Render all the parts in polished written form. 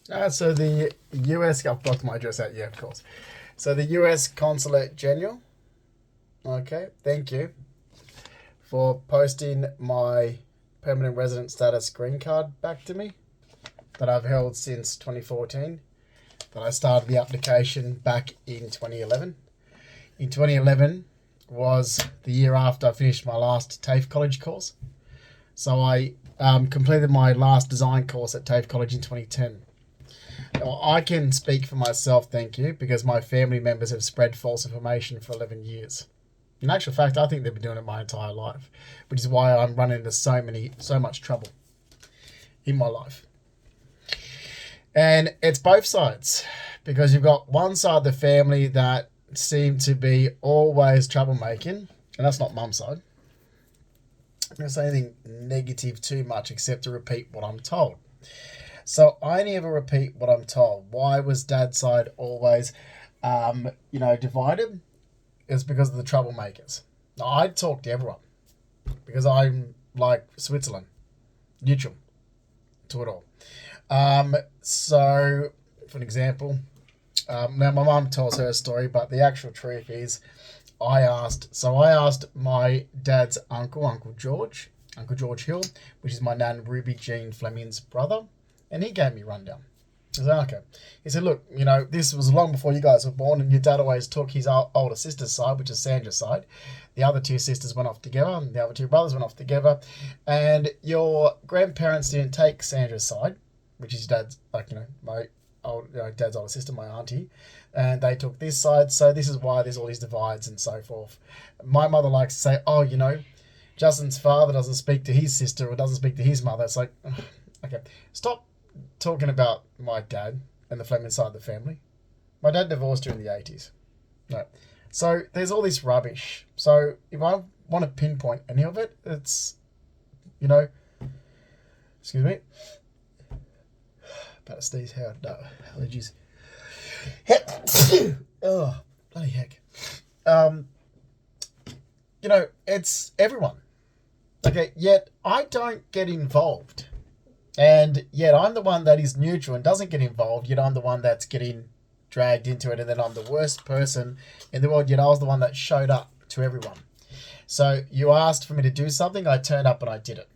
So the US, I've blocked my address out, yeah, of course. So the US Consulate General, okay, thank you for posting my permanent resident status green card back to me that I've held since 2014. That I started the application back in 2011. In 2011 was the year after I finished my last TAFE college course. So I completed my last design course at TAFE College in 2010. Now, I can speak for myself, thank you, because my family members have spread false information for 11 years. In actual fact, I think they've been doing it my entire life, which is why I'm running into so much trouble in my life. And it's both sides, because you've got one side of the family that seem to be always troublemaking, and that's not mum's side. I'm not going to say anything negative too much except to repeat what I'm told. So I only ever repeat what I'm told. Why was dad's side always, divided? It's because of the troublemakers. Now, I talk to everyone because I'm like Switzerland, neutral to it all. So, for an example, now my mum tells her story, but the actual truth is, I asked my dad's Uncle George Hill, which is my nan Ruby Jean Fleming's brother, and he gave me a rundown. I said, okay. He said, look, this was long before you guys were born, and your dad always took his older sister's side, which is Sandra's side. The other two sisters went off together, and the other two brothers went off together, and your grandparents didn't take Sandra's side, which is dad's, dad's older sister, my auntie, and they took this side, so this is why there's all these divides and so forth. My mother likes to say, Justin's father doesn't speak to his sister or doesn't speak to his mother. It's like, okay, stop talking about my dad and the Fleming side of the family. My dad divorced during the 80s. No. So there's all this rubbish. So if I want to pinpoint any of it, it's, excuse me, about to sneeze, allergies. Oh, bloody heck. It's everyone. Okay, yet I don't get involved. And yet I'm the one that is neutral and doesn't get involved, yet I'm the one that's getting dragged into it, and then I'm the worst person in the world, yet I was the one that showed up to everyone. So you asked for me to do something, I turned up and I did it.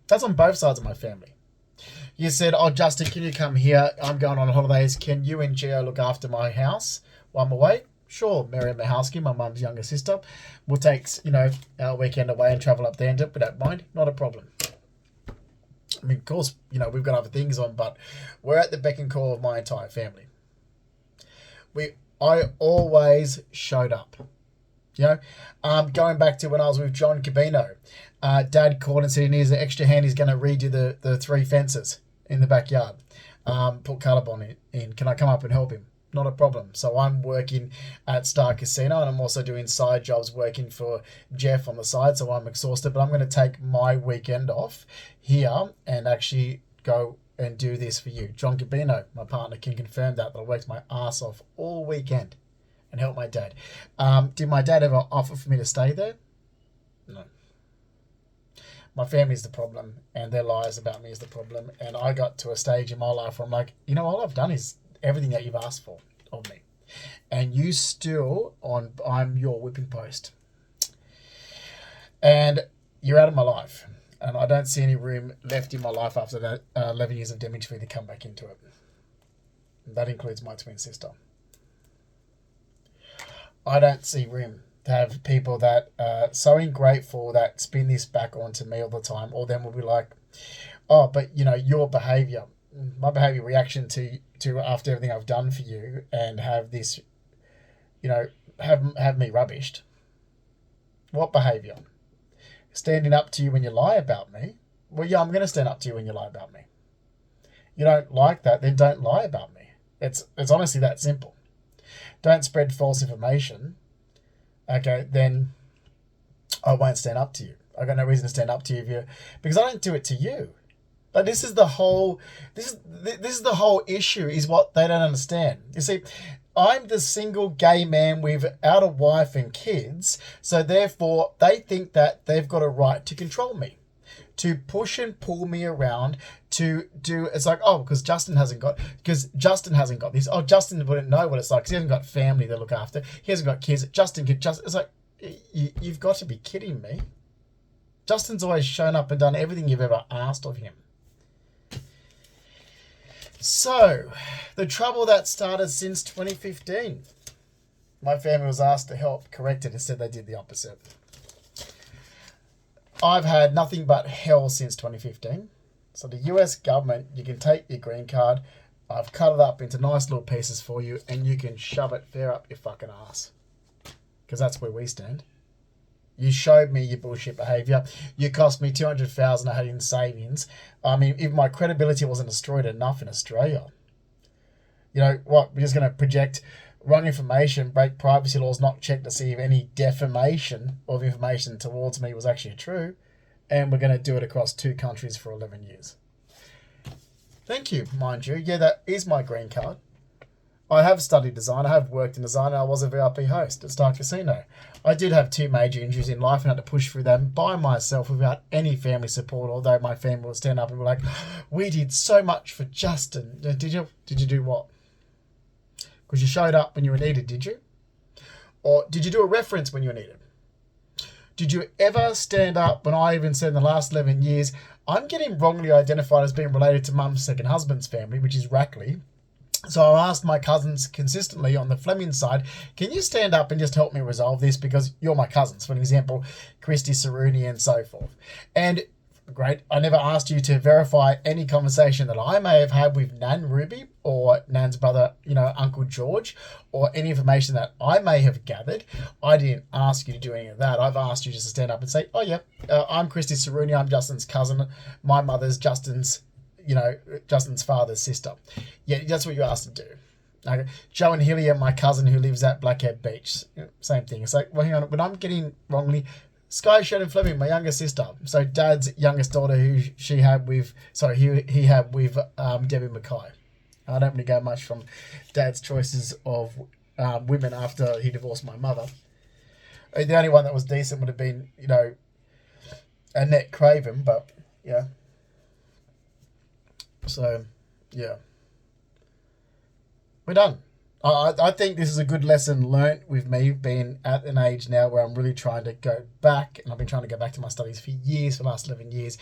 That's on both sides of my family. You said, Justin, can you come here? I'm going on holidays. Can you and Gio look after my house while I'm away? Sure, Mary Mahowski, my mum's younger sister, will take, our weekend away and travel up there and do it. We don't mind. Not a problem. I mean, of course, we've got other things on, but we're at the beck and call of my entire family. I always showed up. Going back to when I was with John Cabino, Dad called and said he needs an extra hand. He's going to redo the 3 fences in the backyard. Put Carbon in. Can I come up and help him? Not a problem. So I'm working at Star Casino, and I'm also doing side jobs working for Jeff on the side, so I'm exhausted. But I'm going to take my weekend off here and actually go and do this for you. John Cabino, my partner, can confirm that I worked my ass off all weekend and help my dad. Did my dad ever offer for me to stay there? No. My family's the problem, and their lies about me is the problem. And I got to a stage in my life where I'm like, all I've done is everything that you've asked for of me. And you still I'm your whipping post. And you're out of my life. And I don't see any room left in my life after that 11 years of damage for you to come back into it. And that includes my twin sister. I don't see room to have people that are so ungrateful that spin this back onto me all the time, or then will be like, but your behaviour, my behaviour reaction to after everything I've done for you, and have this, have me rubbished. What behaviour? Standing up to you when you lie about me? Well, yeah, I'm going to stand up to you when you lie about me. You don't like that, then don't lie about me. It's honestly that simple. Don't spread false information. Okay, then I won't stand up to you. I've got no reason to stand up to you because I don't do it to you. But this is the whole issue, is what they don't understand. You see, I'm the single gay man without a wife and kids, so therefore they think that they've got a right to control me, to push and pull me around to do. It's like, oh, because Justin hasn't got this. Oh, Justin wouldn't know what it's like because he hasn't got family to look after. He hasn't got kids. Justin could just. It's like, you've got to be kidding me. Justin's always shown up and done everything you've ever asked of him. So, the trouble that started since 2015. My family was asked to help correct it. Instead, they did the opposite. I've had nothing but hell since 2015. So the US government, you can take your green card. I've cut it up into nice little pieces for you, and you can shove it fair up your fucking ass. Because that's where we stand. You showed me your bullshit behaviour. You cost me $200,000 I had in savings. I mean, if my credibility wasn't destroyed enough in Australia, you know what? We're just going to project wrong information, break privacy laws, not check to see if any defamation of information towards me was actually true, and we're going to do it across 2 countries for 11 years. Thank you, mind you. Yeah, that is my green card. I have studied design, I have worked in design, and I was a VIP host at Star Casino. I did have 2 major injuries in life and had to push through them by myself without any family support, although my family would stand up and be like, we did so much for Justin. Did you do what? Because you showed up when you were needed, did you? Or did you do a reference when you were needed? Did you ever stand up when I even said in the last 11 years, I'm getting wrongly identified as being related to Mum's second husband's family, which is Rackley. So I asked my cousins consistently on the Fleming side, can you stand up and just help me resolve this? Because you're my cousins, for an example, Christy Saruni and so forth. And great, I never asked you to verify any conversation that I may have had with Nan Ruby or Nan's brother, Uncle George, or any information that I may have gathered. I didn't ask you to do any of that. I've asked you just to stand up and say, oh yeah, I'm Christy Saruni, I'm Justin's cousin. My mother's Justin's father's sister. Yeah, that's what you asked to do. Okay. Joe and Hillier, my cousin who lives at Blackhead Beach. Same thing. It's like, well, hang on, when I'm getting wrongly, Sky Sheridan Fleming, my younger sister. So Dad's youngest daughter who he had with Debbie Mackay. I don't really go much from Dad's choices of women after he divorced my mother. The only one that was decent would have been, Annette Craven, but yeah. So, yeah. We're done. I think this is a good lesson learnt with me being at an age now where I'm really trying to go back, and I've been trying to go back to my studies for years, for the last 11 years,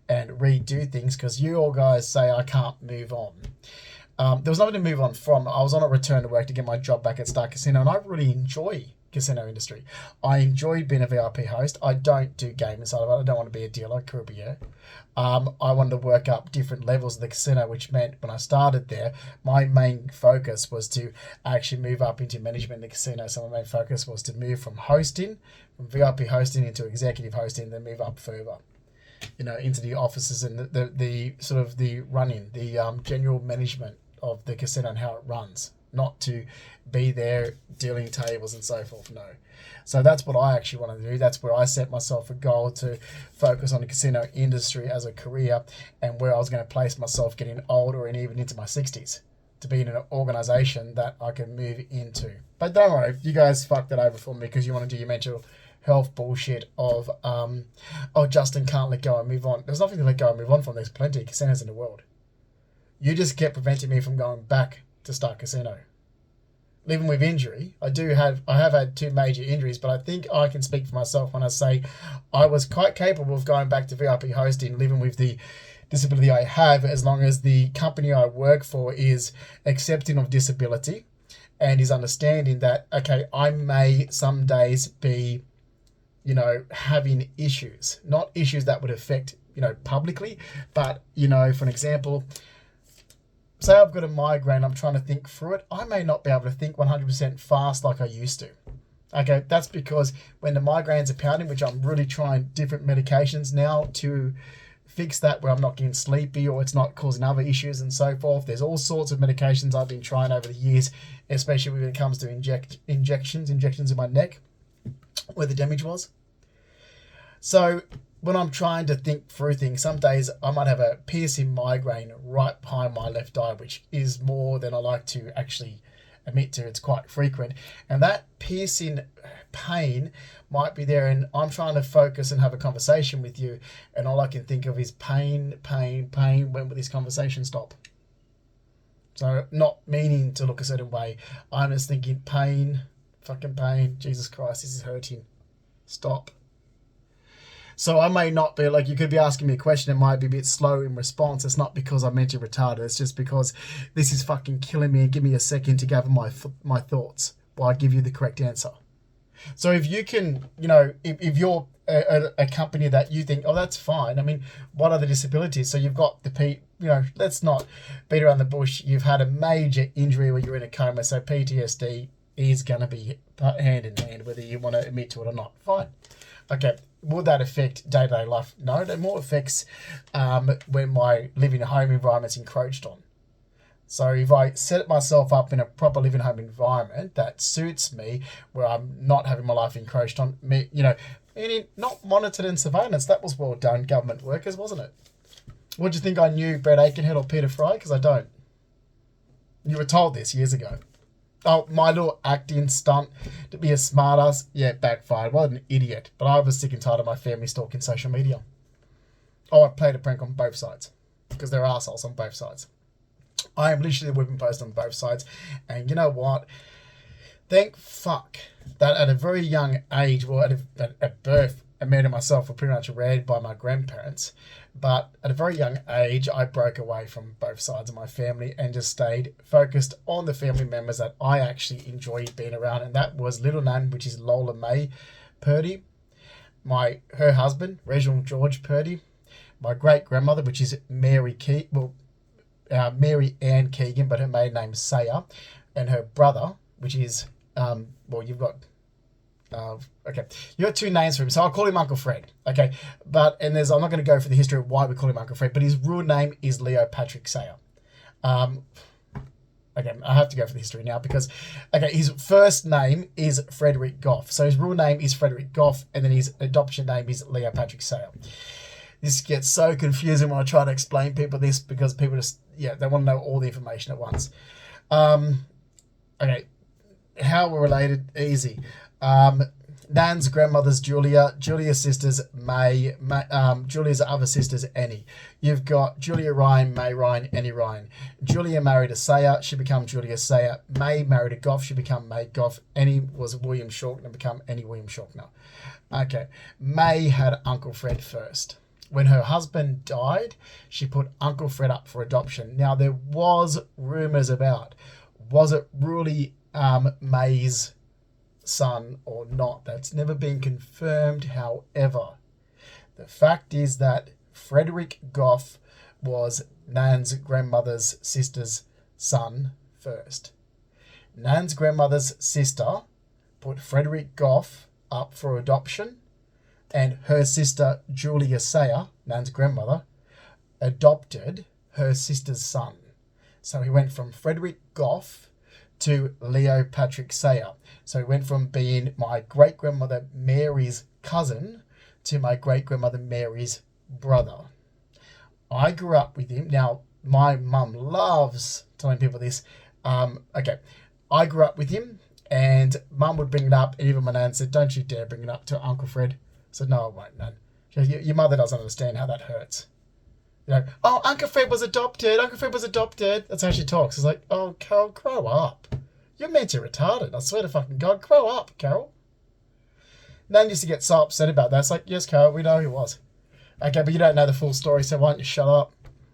and redo things, because you all guys say I can't move on. There was nothing to move on from. I was on a return to work to get my job back at Star Casino, and I really enjoy casino industry. I enjoy being a VIP host. I don't do gaming side of it. I don't want to be a dealer, croupier. I wanted to work up different levels of the casino, which meant when I started there, my main focus was to actually move up into management in the casino. So my main focus was to move from VIP hosting into executive hosting, then move up further, into the offices and the sort of the running, the general management of the casino and how it runs. Not to be there dealing tables and so forth, no. So that's what I actually want to do. That's where I set myself a goal to focus on the casino industry as a career, and where I was going to place myself getting older and even into my 60s to be in an organisation that I can move into. But don't worry, you guys fucked that over for me because you want to do your mental health bullshit of, Justin can't let go and move on. There's nothing to let go and move on from. There's plenty of casinos in the world. You just kept preventing me from going back to Star Casino. Living with injury, I have had 2 major injuries, but I think I can speak for myself when I say I was quite capable of going back to VIP hosting, living with the disability I have, as long as the company I work for is accepting of disability and is understanding that, okay, I may some days be, having issues, not issues that would affect, publicly, but, for an example, say I've got a migraine, I'm trying to think through it. I may not be able to think 100% fast like I used to. Okay, that's because when the migraines are pounding, which I'm really trying different medications now to fix that, where I'm not getting sleepy or it's not causing other issues and so forth. There's all sorts of medications I've been trying over the years, especially when it comes to injections in my neck, where the damage was. So when I'm trying to think through things, some days I might have a piercing migraine right behind my left eye, which is more than I like to actually admit to, it's quite frequent. And that piercing pain might be there, and I'm trying to focus and have a conversation with you, and all I can think of is pain, pain, pain. When will this conversation stop? So not meaning to look a certain way. I'm just thinking pain, fucking pain. Jesus Christ, this is hurting. Stop. So I may not be, like, you could be asking me a question, it might be a bit slow in response. It's not because I'm mentally retarded. It's just because this is fucking killing me, and give me a second to gather my thoughts while I give you the correct answer. So if you can, if you're a company that you think, oh, that's fine. I mean, what are the disabilities? So you've got let's not beat around the bush. You've had a major injury where you're in a coma. So PTSD is going to be hand in hand, whether you want to admit to it or not. Fine. Okay. Would that affect day-to-day life? No, it more affects when my living home environment's encroached on. So if I set myself up in a proper living home environment that suits me, where I'm not having my life encroached on, me, meaning not monitored and surveillance, that was well done, government workers, wasn't it? What do you think I knew Brett Aikenhead or Peter Fry? Because I don't. You were told this years ago. Oh, my little acting stunt to be a smartass, yeah, backfired. What an idiot. But I was sick and tired of my family stalking social media. Oh, I played a prank on both sides. Because they're assholes on both sides. I am literally the whipping post on both sides. And you know what? Thank fuck that at a very young age, well, at birth, Amanda and myself were pretty much reared by my grandparents. But at a very young age, I broke away from both sides of my family and just stayed focused on the family members that I actually enjoyed being around. And that was Little Nan, which is Lola May Purdy, her husband, Reginald George Purdy, my great-grandmother, which is Mary Ann Keegan, but her maiden name's Sayer, and her brother, which is, you've got... okay, you got two names for him, so I'll call him Uncle Fred. Okay, I'm not going to go for the history of why we call him Uncle Fred, but his real name is Leo Patrick Sayer. Again, I have to go for the history now because, his first name is Frederick Goff, so his real name is Frederick Goff, and then his adoption name is Leo Patrick Sayer. This gets so confusing when I try to explain people this because people just, they want to know all the information at once. How we're related, easy. Nan's grandmother's Julia, Julia's sisters May, Julia's other sisters Annie. You've got Julia Ryan, May Ryan, Annie Ryan. Julia married a Sayer, she became Julia Sayer. May married a Goff, she became May Goff. Annie was William Shawkner, become Annie William Shawkner. Okay, May had Uncle Fred first. When her husband died, she put Uncle Fred up for adoption. Now, there was rumours about, was it really May's son or not? That's never been confirmed. However, the fact is that Frederick Goff was Nan's grandmother's sister's son first. Nan's grandmother's sister put Frederick Goff up for adoption, and her sister Julia Sayer, Nan's grandmother, adopted her sister's son. So he went from Frederick Goff to Leo Patrick Sayer. So he went from being my great-grandmother Mary's cousin to my great-grandmother Mary's brother. I grew up with him. Now, my mum loves telling people this. I grew up with him, and mum would bring it up, and even my nan said, don't you dare bring it up to Uncle Fred. I said, no, I won't, Nan. She goes, your mother doesn't understand how that hurts. Oh, Uncle Fred was adopted. Uncle Fred was adopted. That's how she talks. It's like, oh, Carol, grow up. You're mentally retarded. I swear to fucking God, grow up, Carol. Nan used to get so upset about that. It's like, yes, Carol, we know he was. Okay, but you don't know the full story, so why don't you shut up?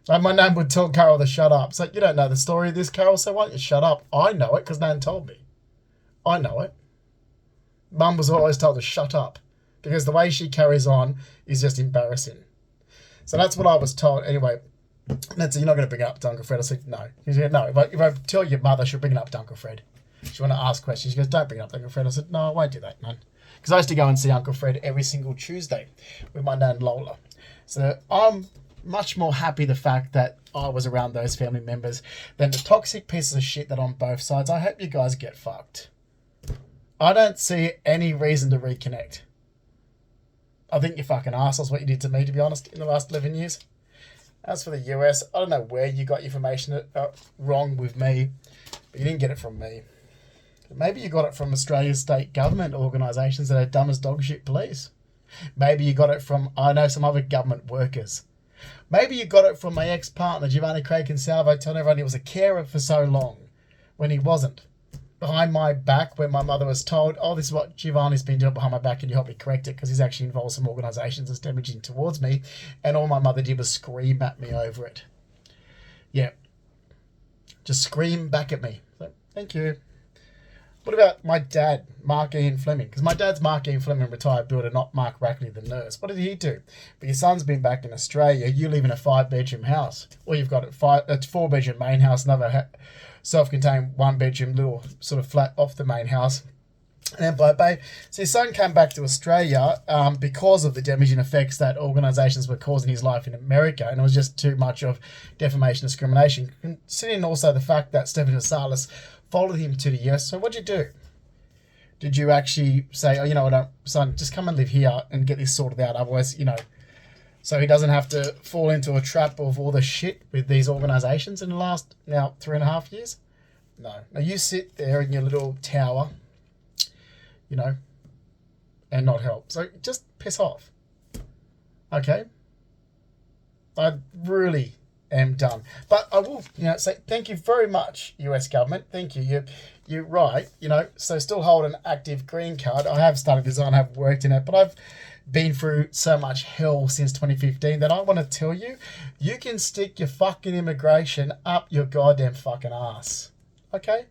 And my nan would tell Carol to shut up. It's like, you don't know the story of this, Carol, so why don't you shut up? I know it because Nan told me. I know it. Mum was always told to shut up because the way she carries on is just embarrassing. So that's what I was told. Anyway, Nan said, you're not going to bring it up to Uncle Fred. I said, no. She said, no, if I tell your mother, she'll bring it up to Uncle Fred. She want to ask questions. She goes, don't bring it up to Uncle Fred. I said, no, I won't do that, Nan. Because I used to go and see Uncle Fred every single Tuesday with my nan Lola. So I'm much more happy the fact that I was around those family members than the toxic pieces of shit that on both sides. I hope you guys get fucked. I don't see any reason to reconnect. I think you're fucking assholes what you did to me, to be honest, in the last 11 years. As for the US, I don't know where you got your information wrong with me, but you didn't get it from me. Maybe you got it from Australia's state government organisations that are dumb as dog shit police. Maybe you got it from, I know, some other government workers. Maybe you got it from my ex-partner, Giovanni Craig Salvo, telling everyone he was a carer for so long when he wasn't. Behind my back, when my mother was told, oh, this is what Giovanni's been doing behind my back, and you help me correct it, because he's actually involved some organisations that's damaging towards me, and all my mother did was scream at me over it. Yeah. Just scream back at me. So, thank you. What about my dad, Mark Ian Fleming? Because my dad's Mark Ian Fleming, retired builder, not Mark Rackley, the nurse. What did he do? But your son's been back in Australia. You live in a 5-bedroom house. Or you've got a 4-bedroom main house, another self-contained 1-bedroom little sort of flat off the main house. And then so his son came back to Australia because of the damaging effects that organisations were causing his life in America, and it was just too much of defamation and discrimination. Considering also the fact that Stephen Salas followed him to the US. So what'd you do? Did you actually say, oh, you know what, son, just come and live here and get this sorted out, otherwise, you know, so he doesn't have to fall into a trap of all the shit with these organisations in the last, now, 3.5 years? No. Now you sit there in your little tower, you know, and not help. So just piss off. Okay? I really am done. But I will, you know, say thank you very much, US government. Thank you. You're right, you know, so still hold an active green card. I have studied design, I have worked in it, but I've been through so much hell since 2015 that I want to tell you, you can stick your fucking immigration up your goddamn fucking ass. Okay?